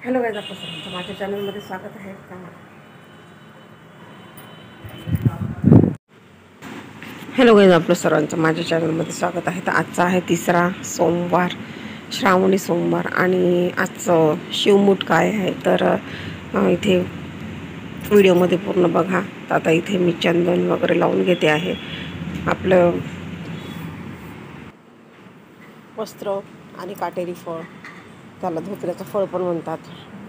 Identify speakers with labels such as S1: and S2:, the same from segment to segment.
S1: Hello guys, आपलं सर्वांचं माझ्या चॅनलमध्ये स्वागत आहे का? हॅलो गाईज, आपलं सर्वांचं माझ्या चॅनलमध्ये स्वागत आहे. तर आजचा आहे तिसरा सोमवार, श्रावणी सोमवार. आणि आजचं शिवमूठ काय आहे तर इथे व्हिडिओमध्ये पूर्ण बघा. तर आता इथे मी चंदन वगैरे लावून घेते आहे. आपलं वस्त्र आणि काटेरी फळ, त्याला धोत्र्याचं फळ पण म्हणतात.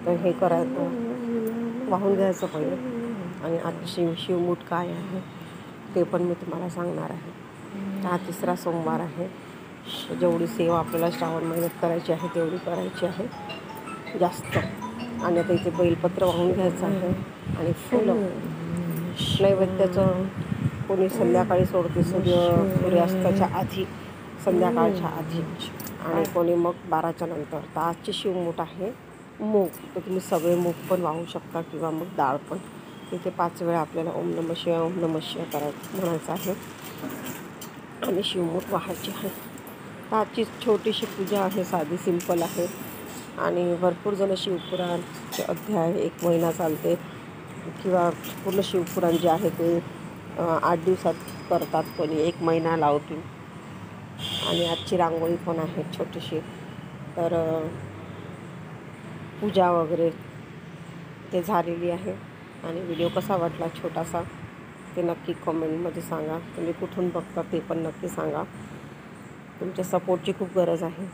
S1: तर हे करायचं, वाहून घ्यायचं पहिले. आणि आज शिवमूठ काय आहे ते पण मी तुम्हाला सांगणार आहे. हा तिसरा सोमवार आहे. जेवढी सेवा आपल्याला श्रावण महिन्यात करायची आहे तेवढी करायची आहे जास्त. आणि आता इथे बेलपत्र वाहून घ्यायचं आहे. आणि फुलं नैवेद्याचं कोणी संध्याकाळी सोडते, सूर्यास्ताच्या आधी, संध्याकाळच्या आधी. आणि कोणी मग 12च्या नंतर. तर आजची शिवमूठ आहे मूग. तर तुम्ही सगळे मूग पण वाहू शकता किंवा मग डाळ पण. इथे 5 वेळा आपल्याला ओम नमः शिवाय, ओम नमः शिवाय म्हणायचं आहे आणि शिवमूठ वाहायची आहे. तर आजची छोटीशी पूजा आहे, साधी सिंपल आहे. आणि भरपूर जण शिवपुराणचे अध्याय 1 महिना चालते किंवा पूर्ण शिवपुराण जे आहे ते 8 दिवसात करतात, कोणी 1 महिना लावतील. आणि आजची रांगोळी पण आहे छोटीशी. तर पूजा वगैरे ते झालेली आहे. आणि व्हिडिओ कसा वाटला छोटासा ते नक्की कमेंटमध्ये सांगा. तुम्ही कुठून बघता ते पण नक्की सांगा. तुमच्या सपोर्टची खूप गरज आहे.